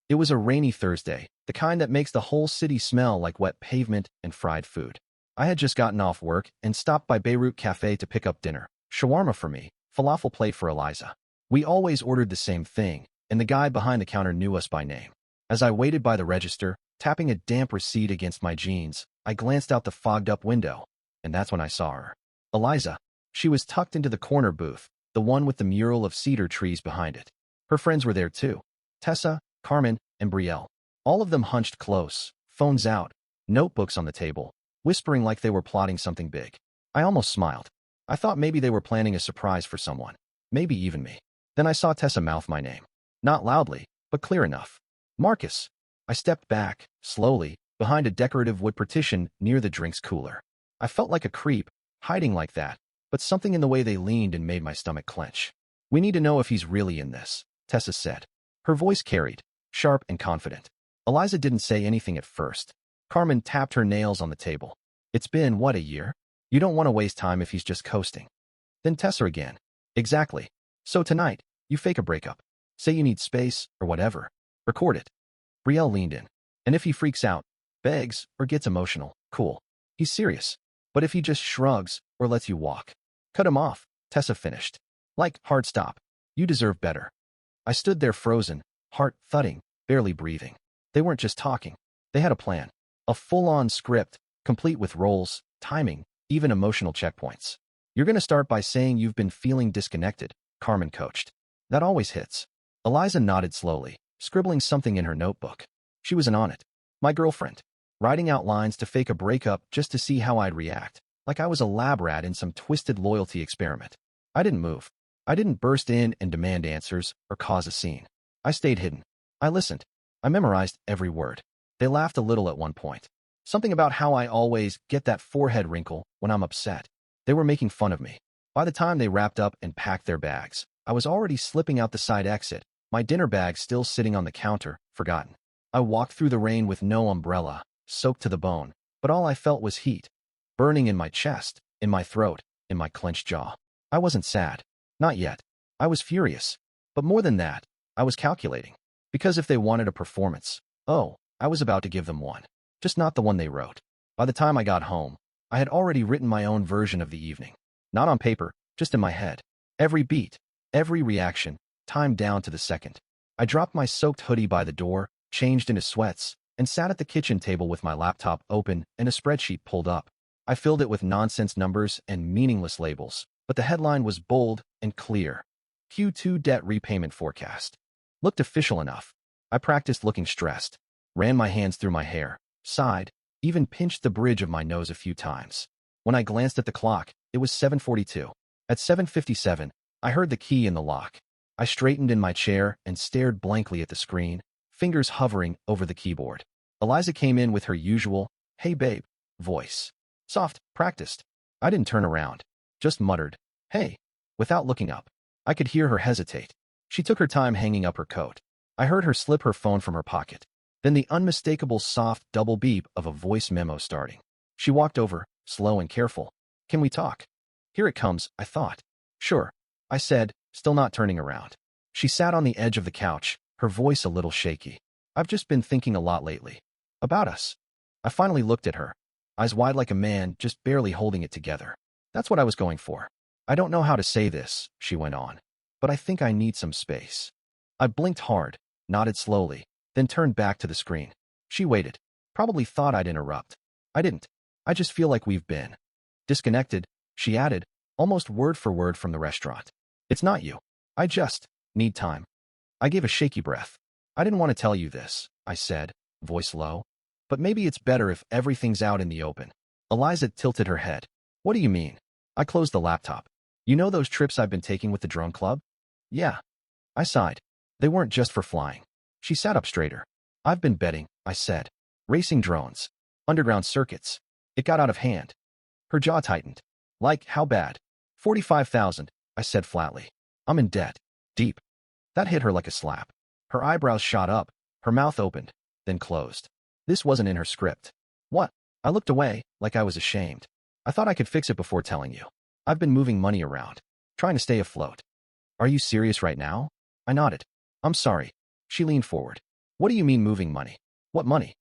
It was a rainy Thursday, the kind that makes the whole city smell like wet pavement and fried food. I had just gotten off work and stopped by Beirut Cafe to pick up dinner. Shawarma for me, falafel plate for Eliza. We always ordered the same thing, and the guy behind the counter knew us by name. As I waited by the register, tapping a damp receipt against my jeans, I glanced out the fogged-up window, and that's when I saw her. Eliza. She was tucked into the corner booth, the one with the mural of cedar trees behind it. Her friends were there too. Tessa, Carmen, and Brielle. All of them hunched close, phones out, notebooks on the table, whispering like they were plotting something big. I almost smiled. I thought maybe they were planning a surprise for someone, maybe even me. Then I saw Tessa mouth my name. Not loudly, but clear enough. Marcus. I stepped back, slowly, behind a decorative wood partition near the drinks cooler. I felt like a creep, hiding like that, but something in the way they leaned and made my stomach clench. We need to know if he's really in this, Tessa said. Her voice carried, sharp and confident. Eliza didn't say anything at first. Carmen tapped her nails on the table. It's been, what, a year? You don't want to waste time if he's just coasting. Then Tessa again. Exactly. So tonight, you fake a breakup. Say you need space, or whatever. Record it. Brielle leaned in. And if he freaks out, begs, or gets emotional, cool. He's serious. But if he just shrugs, or lets you walk, cut him off, Tessa finished. Like, hard stop. You deserve better. I stood there frozen, heart thudding, barely breathing. They weren't just talking. They had a plan. A full-on script, complete with roles, timing, even emotional checkpoints. You're going to start by saying you've been feeling disconnected, Carmen coached. That always hits. Eliza nodded slowly, scribbling something in her notebook. She wasn't on it. My girlfriend. Writing out lines to fake a breakup just to see how I'd react, like I was a lab rat in some twisted loyalty experiment. I didn't move. I didn't burst in and demand answers or cause a scene. I stayed hidden. I listened. I memorized every word. They laughed a little at one point. Something about how I always get that forehead wrinkle when I'm upset. They were making fun of me. By the time they wrapped up and packed their bags, I was already slipping out the side exit, my dinner bag still sitting on the counter, forgotten. I walked through the rain with no umbrella, soaked to the bone, but all I felt was heat, burning in my chest, in my throat, in my clenched jaw. I wasn't sad. Not yet. I was furious. But more than that, I was calculating. Because if they wanted a performance, oh, I was about to give them one. Just not the one they wrote. By the time I got home, I had already written my own version of the evening. Not on paper, just in my head. Every beat, every reaction, timed down to the second. I dropped my soaked hoodie by the door, changed into sweats, and sat at the kitchen table with my laptop open and a spreadsheet pulled up. I filled it with nonsense numbers and meaningless labels, but the headline was bold and clear. Q2 debt repayment forecast. Looked official enough. I practiced looking stressed, ran my hands through my hair, sighed, even pinched the bridge of my nose a few times. When I glanced at the clock, it was 7:42. At 7:57, I heard the key in the lock. I straightened in my chair and stared blankly at the screen, fingers hovering over the keyboard. Eliza came in with her usual, "Hey babe," voice. Soft, practiced. I didn't turn around, just muttered, "Hey," without looking up. I could hear her hesitate. She took her time hanging up her coat. I heard her slip her phone from her pocket. Then the unmistakable soft double beep of a voice memo starting. She walked over, slow and careful. "Can we talk?" "Here it comes," I thought. "Sure," I said, still not turning around. She sat on the edge of the couch, her voice a little shaky. "I've just been thinking a lot lately. About us." I finally looked at her, eyes wide like a man, just barely holding it together. "That's what I was going for. I don't know how to say this," she went on, "but I think I need some space." I blinked hard, nodded slowly, then turned back to the screen. She waited, probably thought I'd interrupt. I didn't. "I just feel like we've been disconnected," she added, almost word for word from the restaurant. "It's not you. I just need time." I gave a shaky breath. "I didn't want to tell you this," I said, voice low. "But maybe it's better if everything's out in the open." Eliza tilted her head. "What do you mean?" I closed the laptop. "You know those trips I've been taking with the drone club?" "Yeah." I sighed. "They weren't just for flying." She sat up straighter. "I've been betting," I said. "Racing drones. Underground circuits." It got out of hand. Her jaw tightened. "Like, how bad?" 45,000, I said flatly. "I'm in debt. Deep." That hit her like a slap. Her eyebrows shot up, her mouth opened, then closed. This wasn't in her script. "What?" I looked away, like I was ashamed. "I thought I could fix it before telling you. I've been moving money around, trying to stay afloat." "Are you serious right now?" I nodded. "I'm sorry." She leaned forward. What do you mean moving money? What money?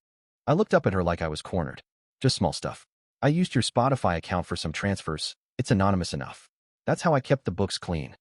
I looked up at her like I was cornered. Just small stuff. I used your Spotify account for some transfers. It's anonymous enough. That's how I kept the books clean.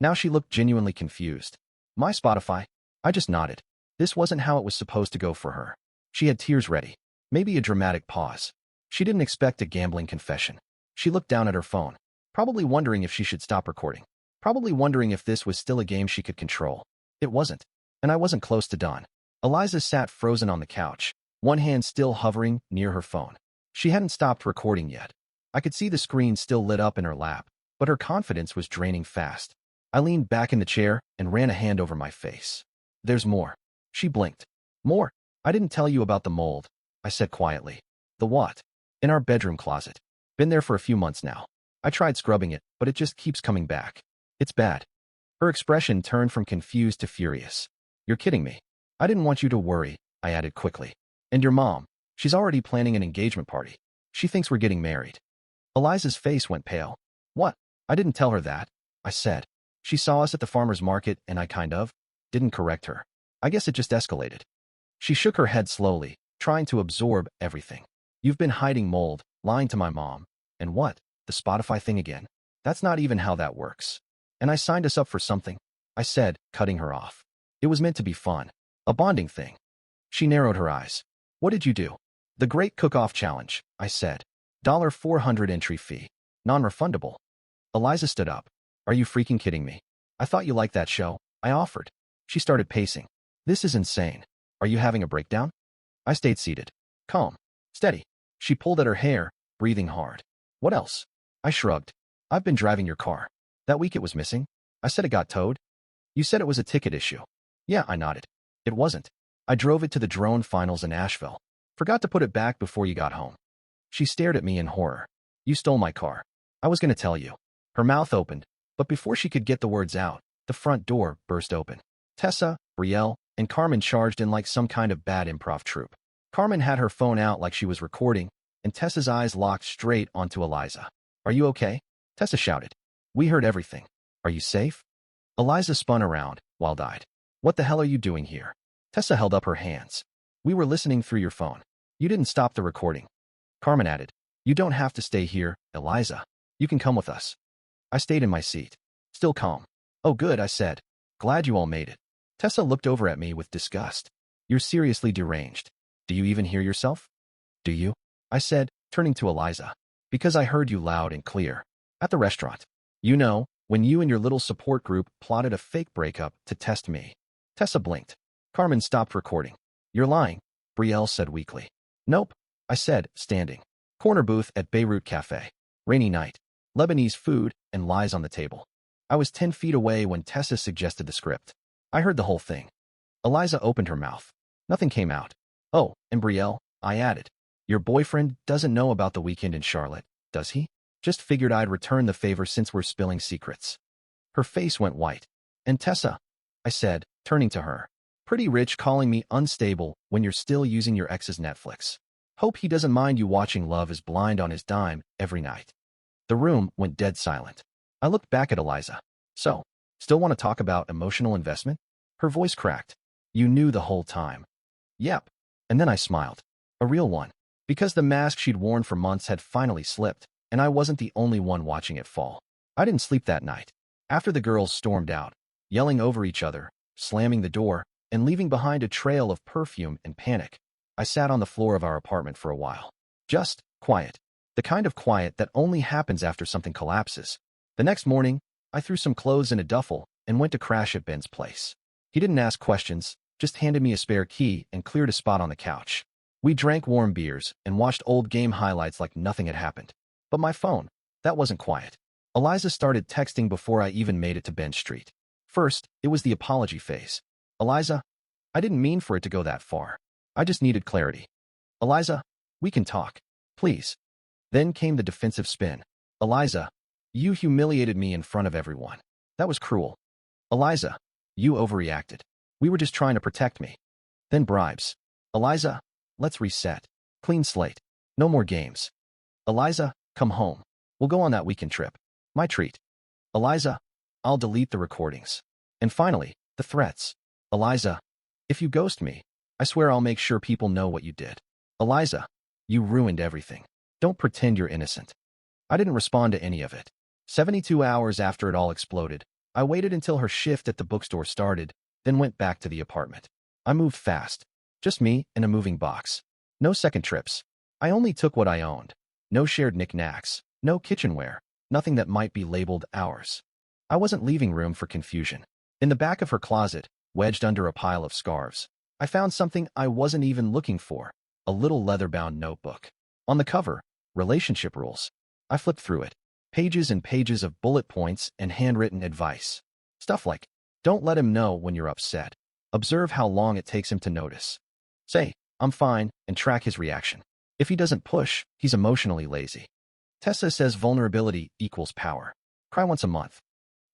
Now she looked genuinely confused. My Spotify? I just nodded. This wasn't how it was supposed to go for her. She had tears ready. Maybe a dramatic pause. She didn't expect a gambling confession. She looked down at her phone, probably wondering if she should stop recording. Probably wondering if this was still a game she could control. It wasn't. And I wasn't close to done. Eliza sat frozen on the couch, one hand still hovering near her phone. She hadn't stopped recording yet. I could see the screen still lit up in her lap, but her confidence was draining fast. I leaned back in the chair and ran a hand over my face. There's more. She blinked. More? I didn't tell you about the mold, I said quietly. The what? In our bedroom closet. Been there for a few months now. I tried scrubbing it, but it just keeps coming back. It's bad. Her expression turned from confused to furious. You're kidding me. I didn't want you to worry, I added quickly. And your mom, she's already planning an engagement party. She thinks we're getting married. Eliza's face went pale. What? I didn't tell her that, I said. She saw us at the farmer's market and I didn't correct her. I guess it just escalated. She shook her head slowly, trying to absorb everything. You've been hiding mold, lying to my mom. And what? The Spotify thing again? That's not even how that works. And I signed us up for something, I said, cutting her off. It was meant to be fun. A bonding thing. She narrowed her eyes. What did you do? The Great Cook-Off Challenge, I said. $400 entry fee. Non-refundable. Eliza stood up. Are you freaking kidding me? I thought you liked that show, I offered. She started pacing. This is insane. Are you having a breakdown? I stayed seated. Calm. Steady. She pulled at her hair, breathing hard. What else? I shrugged. I've been driving your car. That week it was missing. I said it got towed. You said it was a ticket issue. Yeah, I nodded. It wasn't. I drove it to the drone finals in Asheville. Forgot to put it back before you got home. She stared at me in horror. You stole my car. I was going to tell you. Her mouth opened, but before she could get the words out, the front door burst open. Tessa, Brielle, and Carmen charged in like some kind of bad improv troupe. Carmen had her phone out like she was recording, and Tessa's eyes locked straight onto Eliza. Are you okay? Tessa shouted. We heard everything. Are you safe? Eliza spun around, wild-eyed. What the hell are you doing here? Tessa held up her hands. We were listening through your phone. You didn't stop the recording. Carmen added. You don't have to stay here, Eliza. You can come with us. I stayed in my seat. Still calm. Oh good, I said. Glad you all made it. Tessa looked over at me with disgust. You're seriously deranged. Do you even hear yourself? Do you? I said, turning to Eliza. Because I heard you loud and clear. At the restaurant. You know, when you and your little support group plotted a fake breakup to test me. Tessa blinked. Carmen stopped recording. You're lying, Brielle said weakly. Nope, I said, standing. Corner booth at Beirut Cafe. Rainy night. Lebanese food and lies on the table. I was 10 feet away when Tessa suggested the script. I heard the whole thing. Eliza opened her mouth. Nothing came out. Oh, and Brielle, I added. Your boyfriend doesn't know about the weekend in Charlotte, does he? Just figured I'd return the favor since we're spilling secrets. Her face went white. And Tessa, I said, turning to her. Pretty rich calling me unstable when you're still using your ex's Netflix. Hope he doesn't mind you watching Love is Blind on his dime every night. The room went dead silent. I looked back at Eliza. So, still want to talk about emotional investment? Her voice cracked. You knew the whole time. Yep. And then I smiled. A real one. Because the mask she'd worn for months had finally slipped, and I wasn't the only one watching it fall. I didn't sleep that night. After the girls stormed out, yelling over each other, slamming the door, and leaving behind a trail of perfume and panic, I sat on the floor of our apartment for a while. Just quiet. The kind of quiet that only happens after something collapses. The next morning, I threw some clothes in a duffel and went to crash at Ben's place. He didn't ask questions, just handed me a spare key and cleared a spot on the couch. We drank warm beers and watched old game highlights like nothing had happened. But my phone, that wasn't quiet. Eliza started texting before I even made it to Ben's street. First, it was the apology phase. Eliza, I didn't mean for it to go that far. I just needed clarity. Eliza, we can talk. Please. Then came the defensive spin. Eliza, you humiliated me in front of everyone. That was cruel. Eliza, you overreacted. We were just trying to protect me. Then bribes. Eliza, let's reset. Clean slate. No more games. Eliza, come home. We'll go on that weekend trip. My treat. Eliza, I'll delete the recordings. And finally, the threats. Eliza, if you ghost me, I swear I'll make sure people know what you did. Eliza, you ruined everything. Don't pretend you're innocent. I didn't respond to any of it. 72 hours after it all exploded, I waited until her shift at the bookstore started, then went back to the apartment. I moved fast. Just me and a moving box. No second trips. I only took what I owned. No shared knickknacks. No kitchenware. Nothing that might be labeled ours. I wasn't leaving room for confusion. In the back of her closet, wedged under a pile of scarves, I found something I wasn't even looking for. A little leather-bound notebook. On the cover, relationship rules. I flipped through it. Pages and pages of bullet points and handwritten advice. Stuff like, don't let him know when you're upset. Observe how long it takes him to notice. Say, I'm fine, and track his reaction. If he doesn't push, he's emotionally lazy. Tessa says vulnerability equals power. Cry once a month.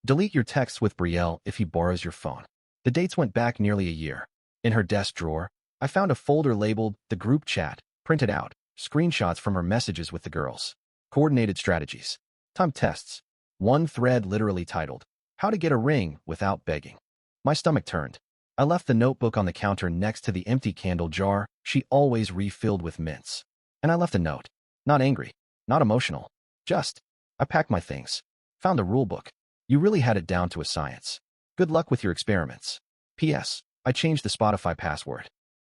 Delete your texts with Brielle if he borrows your phone. The dates went back nearly a year. In her desk drawer, I found a folder labeled the group chat, printed out, screenshots from her messages with the girls. Coordinated strategies. Time tests. One thread literally titled, How to Get a Ring Without Begging. My stomach turned. I left the notebook on the counter next to the empty candle jar she always refilled with mints. And I left a note. Not angry. Not emotional. Just, I packed my things. Found the rulebook. You really had it down to a science. Good luck with your experiments. P.S. I changed the Spotify password.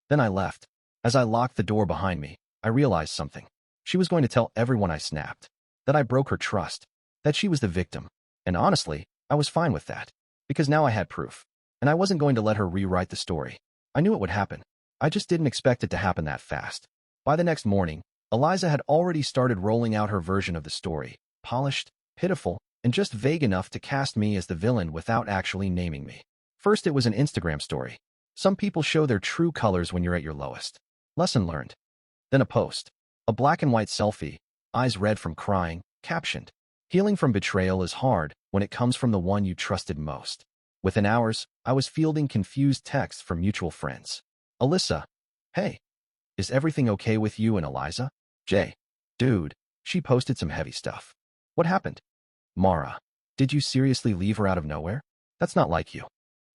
Then I left. As I locked the door behind me, I realized something. She was going to tell everyone I snapped. That I broke her trust. That she was the victim. And honestly, I was fine with that. Because now I had proof. And I wasn't going to let her rewrite the story. I knew it would happen. I just didn't expect it to happen that fast. By the next morning, Eliza had already started rolling out her version of the story. Polished, pitiful, and just vague enough to cast me as the villain without actually naming me. First, it was an Instagram story. Some people show their true colors when you're at your lowest. Lesson learned. Then a post. A black and white selfie, eyes red from crying, captioned, Healing from betrayal is hard when it comes from the one you trusted most. Within hours, I was fielding confused texts from mutual friends. Alyssa, hey, is everything okay with you and Eliza? Jay, dude, she posted some heavy stuff. What happened? Mara, did you seriously leave her out of nowhere? That's not like you.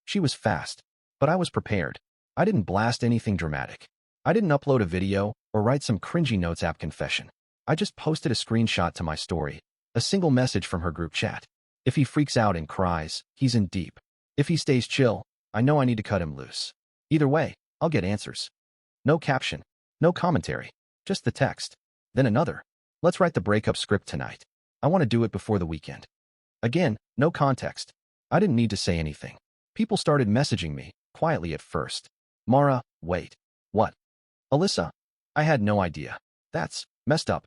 She was fast, but I was prepared. I didn't blast anything dramatic. I didn't upload a video or write some cringy notes app confession. I just posted a screenshot to my story, a single message from her group chat. If he freaks out and cries, he's in deep. If he stays chill, I know I need to cut him loose. Either way, I'll get answers. No caption, no commentary, just the text. Then another. Let's write the breakup script tonight. I want to do it before the weekend. Again, no context. I didn't need to say anything. People started messaging me, quietly at first. Mara, wait. What? Alyssa? I had no idea. That's messed up.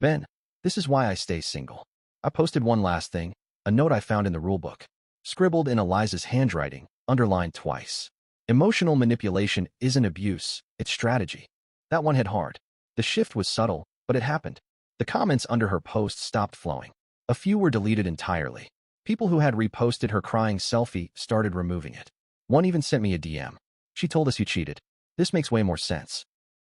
Ben, this is why I stay single. I posted one last thing, a note I found in the rulebook. Scribbled in Eliza's handwriting, underlined twice. Emotional manipulation isn't abuse, it's strategy. That one hit hard. The shift was subtle, but it happened. The comments under her post stopped flowing. A few were deleted entirely. People who had reposted her crying selfie started removing it. One even sent me a DM. She told us you cheated. This makes way more sense.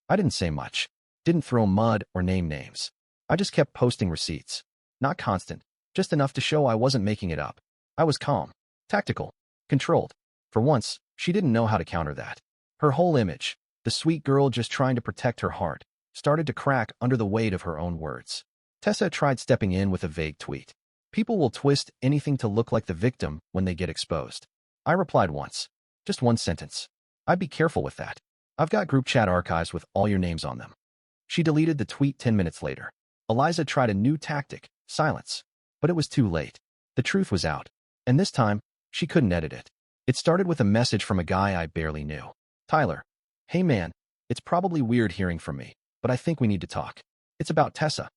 I didn't say much. Didn't throw mud or name names. I just kept posting receipts. Not constant, just enough to show I wasn't making it up. I was calm, tactical, controlled. For once, she didn't know how to counter that. Her whole image, the sweet girl just trying to protect her heart, started to crack under the weight of her own words. Tessa tried stepping in with a vague tweet. People will twist anything to look like the victim when they get exposed. I replied once. Just one sentence. I'd be careful with that. I've got group chat archives with all your names on them. She deleted the tweet 10 minutes later. Eliza tried a new tactic, silence. But it was too late. The truth was out. And this time, she couldn't edit it. It started with a message from a guy I barely knew. Tyler. Hey man, it's probably weird hearing from me, but I think we need to talk. It's about Tessa.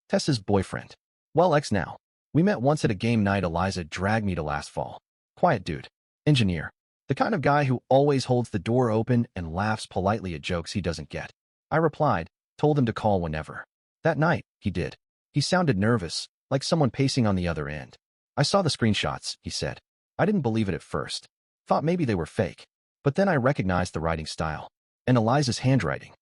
Tessa's boyfriend. Well, ex now. We met once at a game night Eliza dragged me to last fall. Quiet dude. Engineer. The kind of guy who always holds the door open and laughs politely at jokes he doesn't get. I replied, told him to call whenever. That night, he did. He sounded nervous, like someone pacing on the other end. I saw the screenshots, he said. I didn't believe it at first. Thought maybe they were fake. But then I recognized the writing style. And Eliza's handwriting.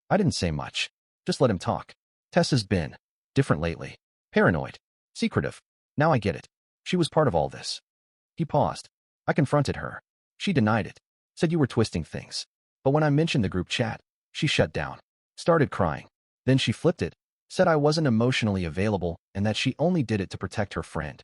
I didn't say much. Just let him talk. Tessa's been different lately. Paranoid. Secretive. Now I get it. She was part of all this. He paused. I confronted her. She denied it. Said you were twisting things. But when I mentioned the group chat, she shut down, started crying. Then she flipped it, said I wasn't emotionally available and that she only did it to protect her friend.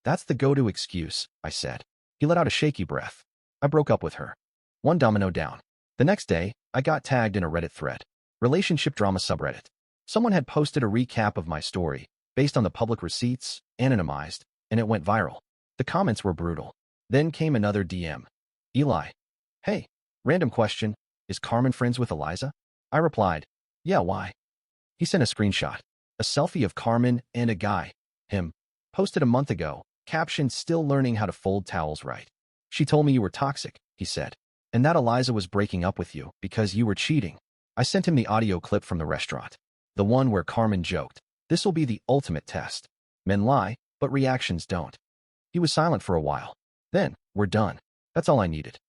That's the go-to excuse, I said. He let out a shaky breath. I broke up with her. One domino down. The next day, I got tagged in a Reddit thread. Relationship drama subreddit. Someone had posted a recap of my story, based on the public receipts, anonymized, and it went viral. The comments were brutal. Then came another DM. Eli. Hey, random question. Is Carmen friends with Eliza? I replied, yeah, why? He sent a screenshot. A selfie of Carmen and a guy, him, posted a month ago, captioned still learning how to fold towels right. She told me you were toxic, he said, and that Eliza was breaking up with you because you were cheating. I sent him the audio clip from the restaurant. The one where Carmen joked, this will be the ultimate test. Men lie, but reactions don't. He was silent for a while. Then, we're done. That's all I needed.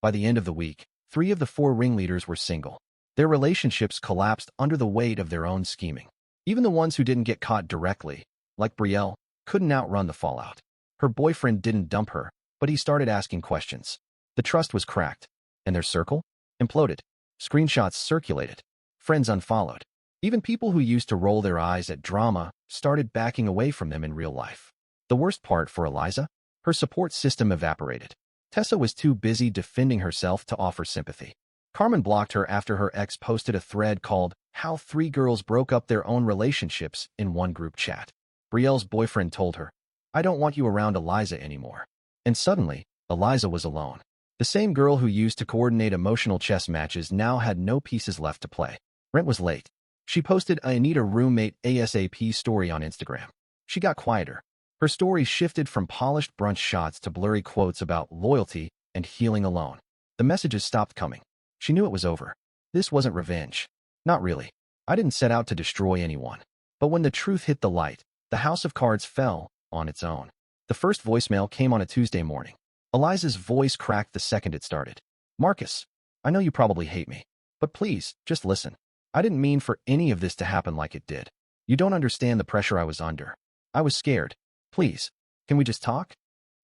By the end of the week, 3 of the 4 ringleaders were single. Their relationships collapsed under the weight of their own scheming. Even the ones who didn't get caught directly, like Brielle, couldn't outrun the fallout. Her boyfriend didn't dump her, but he started asking questions. The trust was cracked, and their circle imploded. Screenshots circulated. Friends unfollowed. Even people who used to roll their eyes at drama started backing away from them in real life. The worst part for Eliza? Her support system evaporated. Tessa was too busy defending herself to offer sympathy. Carmen blocked her after her ex posted a thread called How 3 Girls Broke Up Their Own Relationships in one group chat. Brielle's boyfriend told her, I don't want you around Eliza anymore. And suddenly, Eliza was alone. The same girl who used to coordinate emotional chess matches now had no pieces left to play. Rent was late. She posted a I need a roommate ASAP story on Instagram. She got quieter. Her story shifted from polished brunch shots to blurry quotes about loyalty and healing alone. The messages stopped coming. She knew it was over. This wasn't revenge. Not really. I didn't set out to destroy anyone. But when the truth hit the light, the house of cards fell on its own. The first voicemail came on a Tuesday morning. Eliza's voice cracked the second it started. Marcus, I know you probably hate me, but please, just listen. I didn't mean for any of this to happen like it did. You don't understand the pressure I was under. I was scared. Please, can we just talk?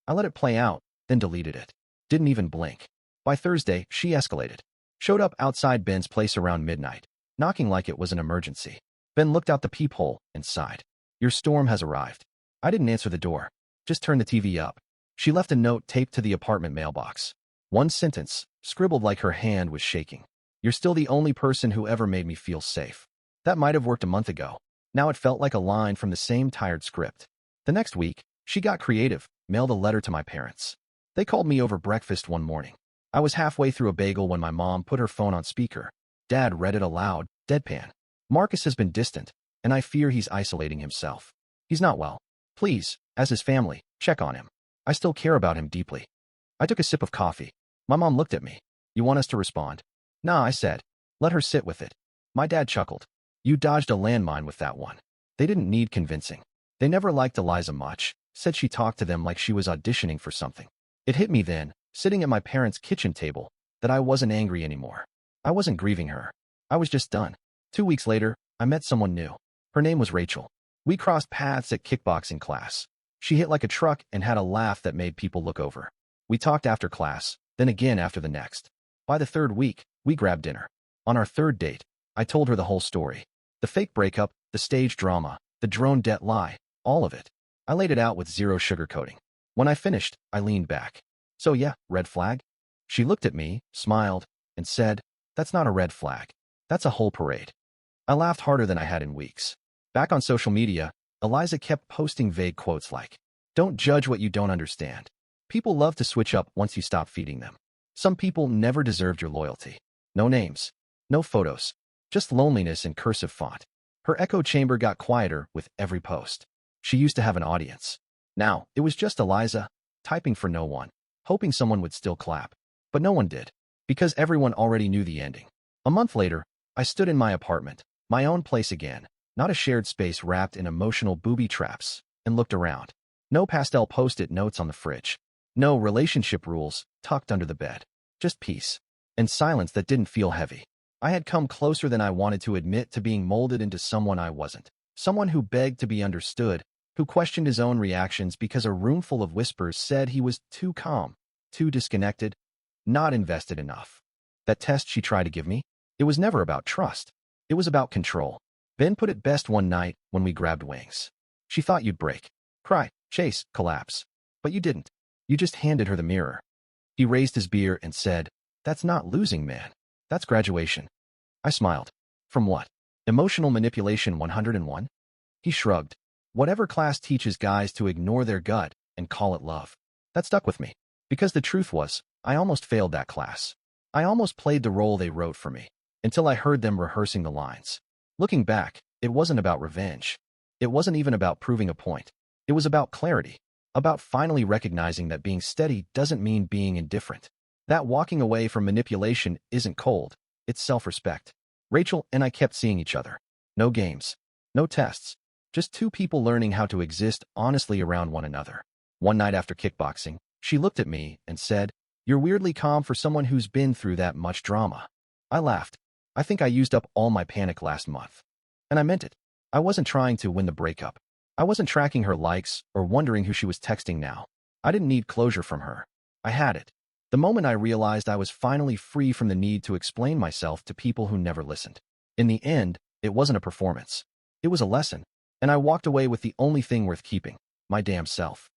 I let it play out, then deleted it. Didn't even blink. By Thursday, she escalated. Showed up outside Ben's place around midnight, knocking like it was an emergency. Ben looked out the peephole and sighed. Your storm has arrived. I didn't answer the door. Just turned the TV up. She left a note taped to the apartment mailbox. One sentence, scribbled like her hand was shaking. You're still the only person who ever made me feel safe. That might have worked a month ago. Now it felt like a line from the same tired script. The next week, she got creative, mailed a letter to my parents. They called me over breakfast one morning. I was halfway through a bagel when my mom put her phone on speaker. Dad read it aloud, deadpan. Marcus has been distant, and I fear he's isolating himself. He's not well. Please, as his family, check on him. I still care about him deeply. I took a sip of coffee. My mom looked at me. You want us to respond? Nah, I said. Let her sit with it. My dad chuckled. You dodged a landmine with that one. They didn't need convincing. They never liked Eliza much, said she talked to them like she was auditioning for something. It hit me then, sitting at my parents' kitchen table, that I wasn't angry anymore. I wasn't grieving her. I was just done. 2 weeks later, I met someone new. Her name was Rachel. We crossed paths at kickboxing class. She hit like a truck and had a laugh that made people look over. We talked after class, then again after the next. By the 3rd week, we grabbed dinner. On our 3rd date, I told her the whole story. The fake breakup, the stage drama, the drone debt lie, all of it. I laid it out with zero sugarcoating. When I finished, I leaned back. So yeah, red flag? She looked at me, smiled, and said, that's not a red flag. That's a whole parade. I laughed harder than I had in weeks. Back on social media, Eliza kept posting vague quotes like, don't judge what you don't understand. People love to switch up once you stop feeding them. Some people never deserved your loyalty. No names. No photos. Just loneliness in cursive font. Her echo chamber got quieter with every post. She used to have an audience. Now, it was just Eliza, typing for no one, hoping someone would still clap. But no one did, because everyone already knew the ending. A month later, I stood in my apartment, my own place again, not a shared space wrapped in emotional booby traps, and looked around. No pastel post-it notes on the fridge. No relationship rules tucked under the bed. Just peace. And silence that didn't feel heavy. I had come closer than I wanted to admit to being molded into someone I wasn't. Someone who begged to be understood, who questioned his own reactions because a room full of whispers said he was too calm, too disconnected, not invested enough. That test she tried to give me? It was never about trust. It was about control. Ben put it best one night when we grabbed wings. She thought you'd break, cry, chase, collapse. But you didn't. You just handed her the mirror. He raised his beer and said, "That's not losing, man. That's graduation." I smiled. From what? Emotional manipulation 101? He shrugged. Whatever class teaches guys to ignore their gut and call it love. That stuck with me. Because the truth was, I almost failed that class. I almost played the role they wrote for me, until I heard them rehearsing the lines. Looking back, it wasn't about revenge. It wasn't even about proving a point. It was about clarity. About finally recognizing that being steady doesn't mean being indifferent. That walking away from manipulation isn't cold. It's self-respect. Rachel and I kept seeing each other. No games. No tests. Just two people learning how to exist honestly around one another. One night after kickboxing, she looked at me and said, "You're weirdly calm for someone who's been through that much drama." I laughed. I think I used up all my panic last month. And I meant it. I wasn't trying to win the breakup. I wasn't tracking her likes or wondering who she was texting now. I didn't need closure from her. I had it. The moment I realized I was finally free from the need to explain myself to people who never listened. In the end, it wasn't a performance. It was a lesson. And I walked away with the only thing worth keeping, my damn self.